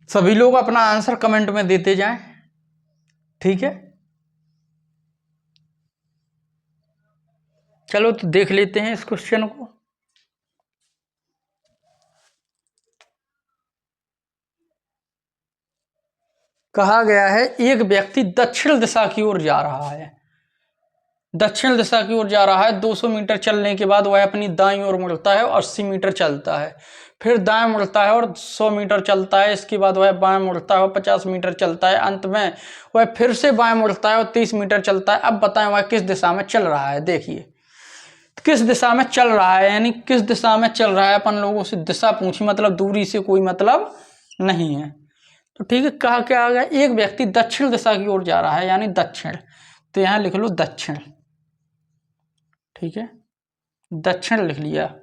सभी लोग अपना आंसर कमेंट में देते जाएं, ठीक है। चलो तो देख लेते हैं इस क्वेश्चन को। कहा गया है एक व्यक्ति दक्षिण दिशा की ओर जा रहा है, दक्षिण दिशा की ओर जा रहा है। 200 मीटर चलने के बाद वह अपनी दाईं ओर मुड़ता है और 80 मीटर चलता है, फिर दाएं मुड़ता है और 100 मीटर चलता है। इसके बाद वह बाएं मुड़ता है और 50 मीटर चलता है। अंत में वह फिर से बाएं मुड़ता है और 30 मीटर चलता है। अब बताएं वह किस दिशा में चल रहा है। देखिए किस दिशा में चल रहा है, यानी किस दिशा में चल रहा है। अपन लोगों से दिशा पूछी, मतलब दूरी से कोई मतलब नहीं है। तो ठीक है, कहा क्या आ गया, एक व्यक्ति दक्षिण दिशा की ओर जा रहा है, यानी दक्षिण। तो यहां लिख लो दक्षिण, ठीक है, दक्षिण लिख लिया।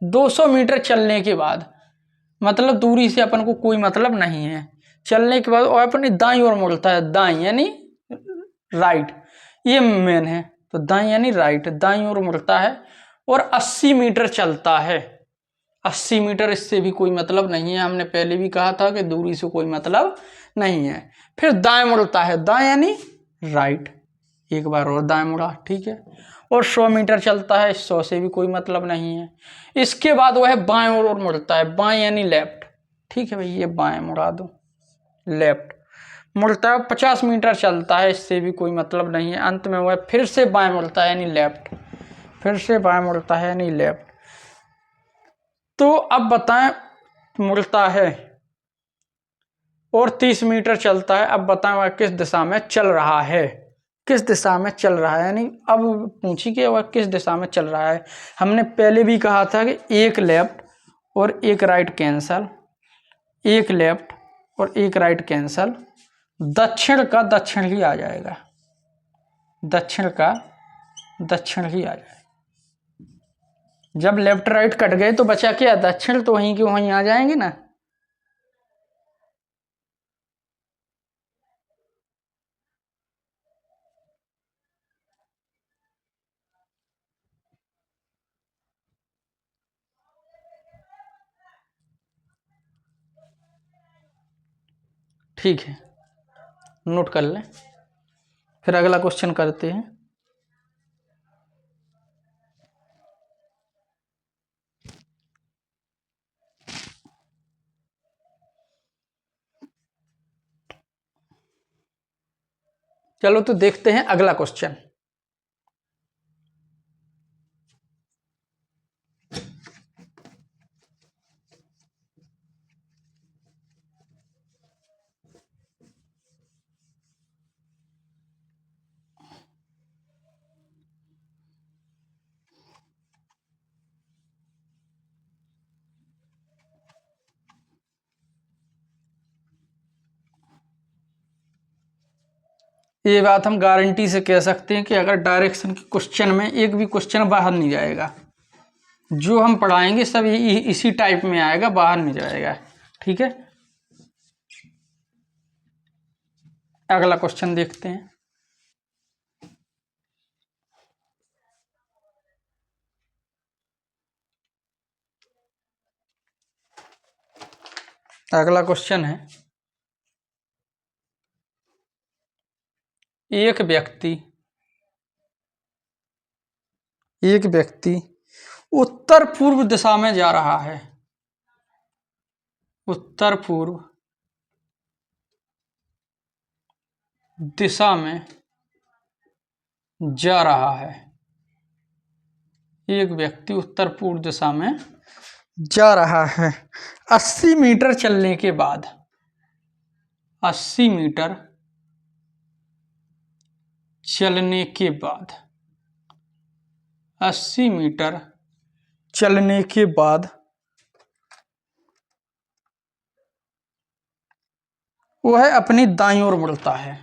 200 मीटर चलने के बाद, मतलब दूरी से अपन को कोई मतलब नहीं है। चलने के बाद और अपनी दाईं ओर मुड़ता है, दाईं यानी राइट, ये मेन है। तो दाईं यानी राइट, दाईं ओर मुड़ता है और 80 मीटर चलता है। 80 मीटर, इससे भी कोई मतलब नहीं है। हमने पहले भी कहा था कि दूरी से कोई मतलब नहीं है। फिर दाएं मुड़ता है, दाएं यानी राइट, एक बार और दाएं मुड़ा, ठीक है। और 100 मीटर चलता है, 100 से भी कोई मतलब नहीं है। इसके बाद वह बाएं ओर मुड़ता है, बाएं यानी लेफ्ट, ठीक है भाई, ये बाएं मुड़ा दो, लेफ्ट मुड़ता है। 50 मीटर चलता है, इससे भी कोई मतलब नहीं है। अंत में वह फिर से बाएं मुड़ता है, यानी लेफ्ट, फिर से बाएं मुड़ता है, यानी लेफ्ट। तो अब बताएं, मुड़ता है और 30 मीटर चलता है। अब बताएं वह किस दिशा में चल रहा है, किस दिशा में चल रहा है। यानी अब पूछी कि वह किस दिशा में चल रहा है। हमने पहले भी कहा था कि एक लेफ्ट और एक राइट कैंसल, एक लेफ्ट और एक राइट कैंसल, दक्षिण का दक्षिण ही आ जाएगा, दक्षिण का दक्षिण ही आ जाएगा। जब लेफ्ट राइट कट गए तो बचा क्या, दक्षिण, तो वहीं के वहीं आ जाएंगे ना। ठीक है, नोट कर लें, फिर अगला क्वेश्चन करते हैं। चलो तो देखते हैं अगला क्वेश्चन। ये बात हम गारंटी से कह सकते हैं कि अगर डायरेक्शन के क्वेश्चन में एक भी क्वेश्चन बाहर नहीं जाएगा, जो हम पढ़ाएंगे सब इसी टाइप में आएगा, बाहर नहीं जाएगा, ठीक है। अगला क्वेश्चन देखते हैं। अगला क्वेश्चन है, एक व्यक्ति उत्तर पूर्व दिशा में जा रहा है, उत्तर पूर्व दिशा में जा रहा है। एक व्यक्ति उत्तर पूर्व दिशा में जा रहा है। 80 मीटर चलने के बाद, 80 मीटर चलने के बाद, 80 मीटर चलने के बाद वह अपनी दाईं ओर मुड़ता है,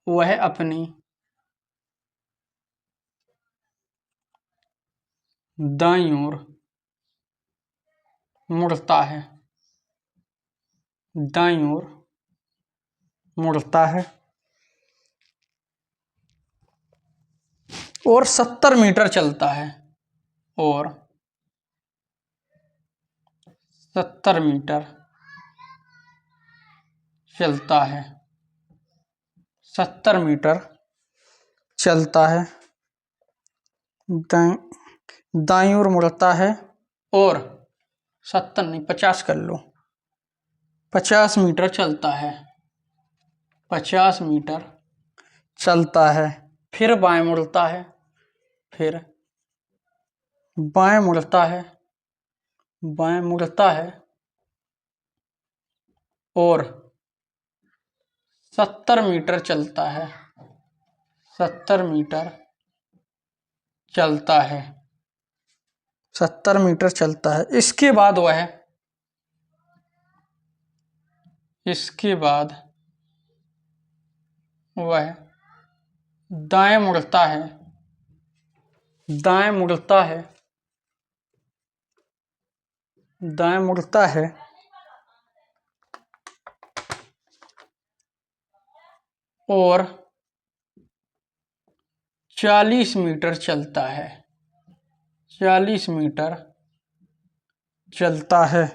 वह अपनी दाईं ओर मुड़ता है, दाईं ओर मुड़ता है और 70 मीटर चलता है, और 70 मीटर चलता है, 70 मीटर चलता है, दाईं ओर मुड़ता है और 70 नहीं 50 कर लो, 50 मीटर चलता है, 50 मीटर चलता है, फिर बाएं मुड़ता है, फिर बाएं मुड़ता है, बाएं मुड़ता है और 70 मीटर चलता है, 70 मीटर चलता है, 70 मीटर चलता है। इसके बाद वह दाएं मुड़ता है, दाएं मुड़ता है, दाएं मुड़ता है और 40 मीटर चलता है, 40 मीटर चलता है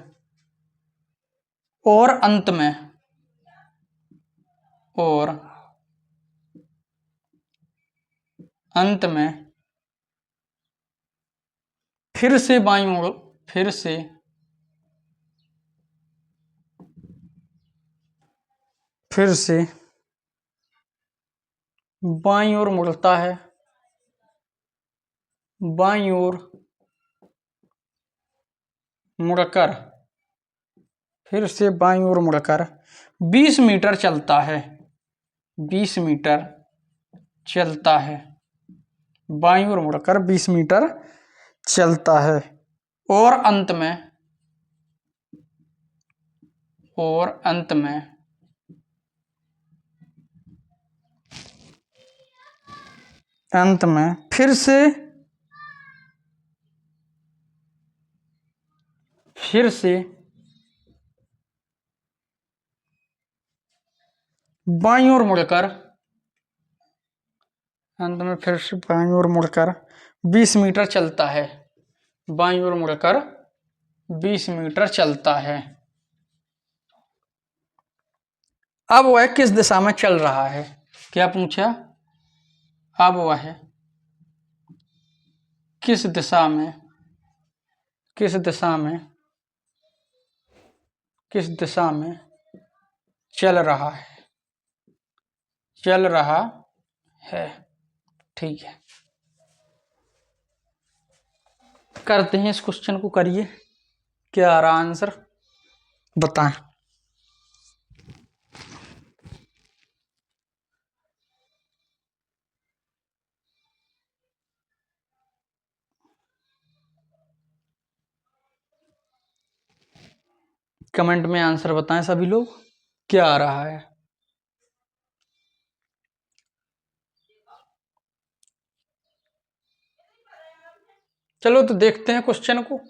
और अंत में फिर से बाईं ओर मुड़ता है, बाईं ओर मुड़कर फिर से बाईं ओर मुड़कर 20 मीटर चलता है, 20 मीटर चलता है, बाईं ओर मुड़कर 20 मीटर चलता है और अंत में फिर से बाईं ओर मुड़कर अंत में फिर से बाईं ओर मुड़कर 20 मीटर चलता है, बाईं ओर मुड़कर 20 मीटर चलता है। अब वह किस दिशा में चल रहा है? क्या पूछा? अब वह किस दिशा में चल रहा है, ठीक है। करते हैं इस क्वेश्चन को, करिए। क्या आ रहा आंसर बताएं। कमेंट में आंसर बताएं सभी लोग, क्या आ रहा है। चलो तो देखते हैं क्वेश्चन को।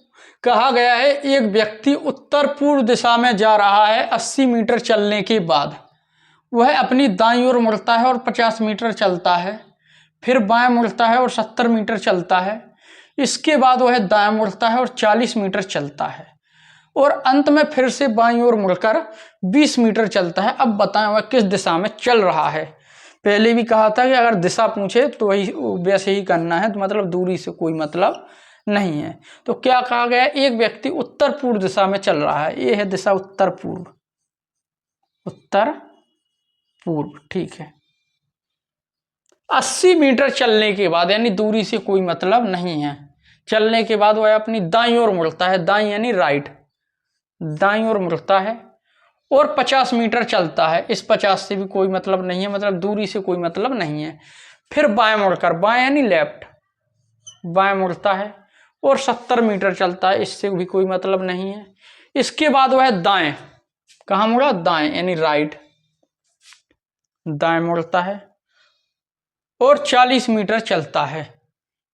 कहा गया है एक व्यक्ति उत्तर पूर्व दिशा में जा रहा है, 80 मीटर चलने के बाद वह अपनी दाईं ओर मुड़ता है और 50 मीटर चलता है, फिर बाएं मुड़ता है और 70 मीटर चलता है, इसके बाद वह दाएं मुड़ता है और 40 मीटर चलता है और अंत में फिर से बाईं ओर मुड़कर 20 मीटर चलता है। अब बताएं वह किस दिशा में चल रहा है। पहले भी कहा था कि अगर दिशा पूछे तो वही वैसे ही करना है, तो मतलब दूरी से कोई मतलब नहीं है। तो क्या कहा गया? एक व्यक्ति उत्तर पूर्व दिशा में चल रहा है, ये है दिशा उत्तर पूर्व, उत्तर पूर्व, ठीक है। 80 मीटर चलने के बाद, यानी दूरी से कोई मतलब नहीं है, चलने के बाद वह अपनी दाईं ओर मुड़ता है, दाईं यानी राइट, दाईं ओर मुड़ता है और 50 मीटर चलता है। इस 50 से भी कोई मतलब नहीं है, मतलब दूरी से कोई मतलब नहीं है। फिर बाएं मुड़कर, बाएं यानी लेफ्ट, बाएं मुड़ता है और 70 मीटर चलता है, इससे भी कोई मतलब नहीं है। इसके बाद वह दाएं, कहाँ मुड़ा? दाएं यानी राइट, दाएं मुड़ता है और 40 मीटर चलता है,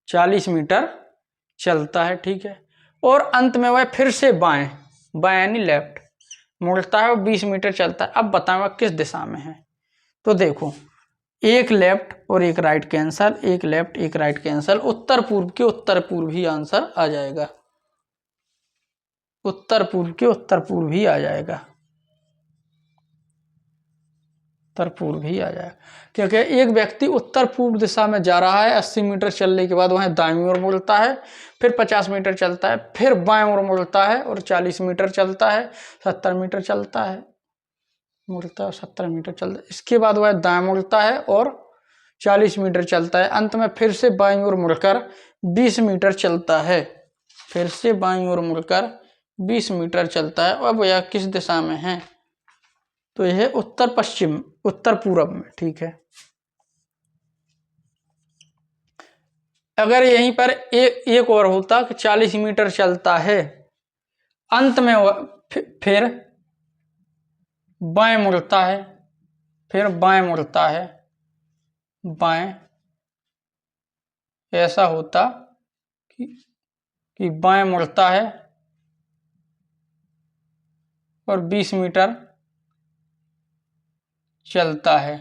40 मीटर चलता है, ठीक है। और अंत में वह फिर से बाएं, बाएं यानी लेफ्ट मुड़ता है और 20 मीटर चलता है। अब बताएं वह किस दिशा में है। तो देखो, एक लेफ्ट और एक राइट कैंसल, एक लेफ्ट एक राइट कैंसल, उत्तर पूर्व के उत्तर पूर्व ही आंसर आ जाएगा, उत्तर पूर्व के उत्तर पूर्व ही आ जाएगा। उत्तर पूर्व ही आ जाएगा, क्योंकि एक व्यक्ति उत्तर पूर्व दिशा में जा रहा है, 80 मीटर चलने के बाद वह दाईं ओर मुड़ता है, फिर 50 मीटर चलता है, फिर बाएं ओर मुड़ता है और 40 मीटर चलता है, 70 मीटर चलता है, मुड़ता है 70 मीटर चलता है, इसके बाद वह दाएं मुड़ता है और 40 मीटर चलता है, अंत में फिर से बाईं ओर मुड़कर 20 मीटर चलता है, फिर से बाईं ओर मुड़कर 20 मीटर चलता है। अब यह किस दिशा में है? तो यह उत्तर पश्चिम, उत्तर पूरब में, ठीक है। अगर यहीं पर एक और होता कि 40 मीटर चलता है, अंत में फिर बाएं मुड़ता है, फिर बाएं मुड़ता है, बाएं, ऐसा होता कि बाएं मुड़ता है और 20 मीटर चलता है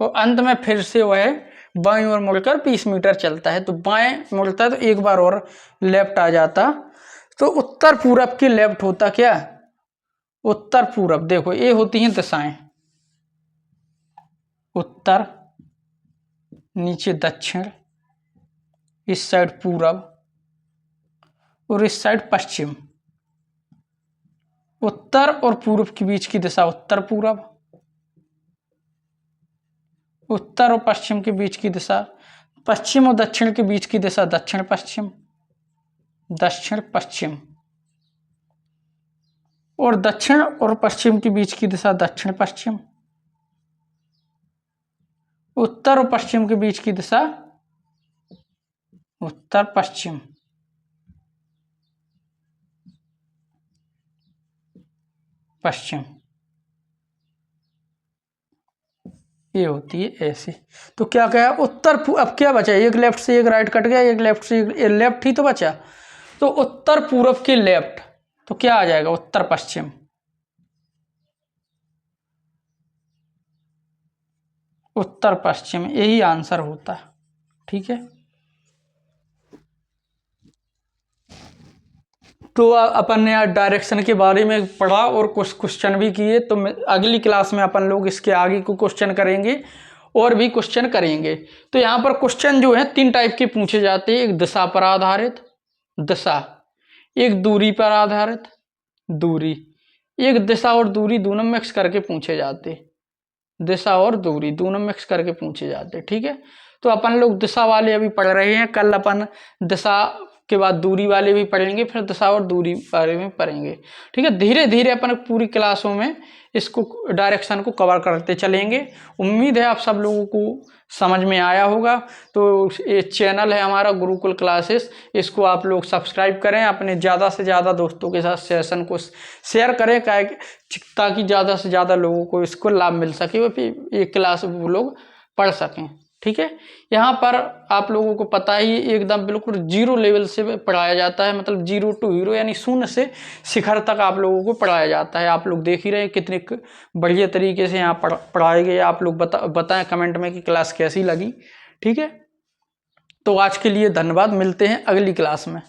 और अंत में फिर से वह बाईं ओर मुड़कर 20 मीटर चलता है। तो बाएं मुड़ता है तो एक बार और लेफ्ट आ जाता, तो उत्तर पूरब की लेफ्ट होता क्या? उत्तर पूरब। देखो ये होती हैं दिशाएं, उत्तर, नीचे दक्षिण, इस साइड पूरब और इस साइड पश्चिम। उत्तर और पूर्व के बीच की दिशा उत्तर पूरब, उत्तर और पश्चिम के बीच की दिशा, पश्चिम और दक्षिण के बीच की दिशा दक्षिण पश्चिम, दक्षिण पश्चिम, और दक्षिण और पश्चिम के बीच की दिशा दक्षिण पश्चिम, उत्तर और पश्चिम के बीच की दिशा उत्तर पश्चिम, पश्चिम। ये होती है ऐसे। तो क्या कहा? उत्तर। अब क्या बचा? एक लेफ्ट से एक राइट कट गया, एक लेफ्ट से एक लेफ्ट ही तो बचा। तो उत्तर पूरब के लेफ्ट, तो क्या आ जाएगा? उत्तर पश्चिम, उत्तर पश्चिम, यही आंसर होता है, ठीक है। तो अपन ने आज डायरेक्शन के बारे में पढ़ा और कुछ क्वेश्चन भी किए। तो अगली क्लास में अपन लोग इसके आगे को क्वेश्चन करेंगे और भी क्वेश्चन करेंगे। तो यहाँ पर क्वेश्चन जो है 3 टाइप के पूछे जाते हैं। एक दिशा पर आधारित दिशा, एक दूरी पर आधारित दूरी, एक दिशा और दूरी दोनों मिक्स करके पूछे जाते, दिशा और दूरी दोनों मिक्स करके पूछे जाते, ठीक है। तो अपन लोग दिशा वाले अभी पढ़ रहे हैं, कल अपन दिशा के बाद दूरी वाले भी पढ़ेंगे, फिर दिशा और दूरी बारे में पढ़ेंगे, ठीक है। धीरे धीरे अपन पूरी क्लासों में इसको डायरेक्शन को कवर करते चलेंगे। उम्मीद है आप सब लोगों को समझ में आया होगा। तो ये चैनल है हमारा गुरुकुल क्लासेस, इसको आप लोग सब्सक्राइब करें, अपने ज़्यादा से ज़्यादा दोस्तों के साथ सेशन को शेयर करें, ताकि ज़्यादा से ज़्यादा लोगों को इसको लाभ मिल सके और फिर ये क्लास वो लोग पढ़ सकें, ठीक है। यहाँ पर आप लोगों को पता ही एकदम बिल्कुल 0 लेवल से पढ़ाया जाता है, मतलब 0 to हीरो, यानी 0 से शिखर तक आप लोगों को पढ़ाया जाता है। आप लोग देख ही रहे हैं कितने बढ़िया तरीके से यहाँ पढ़ाए गए। आप लोग बताएं कमेंट में कि क्लास कैसी लगी, ठीक है। तो आज के लिए धन्यवाद, मिलते हैं अगली क्लास में।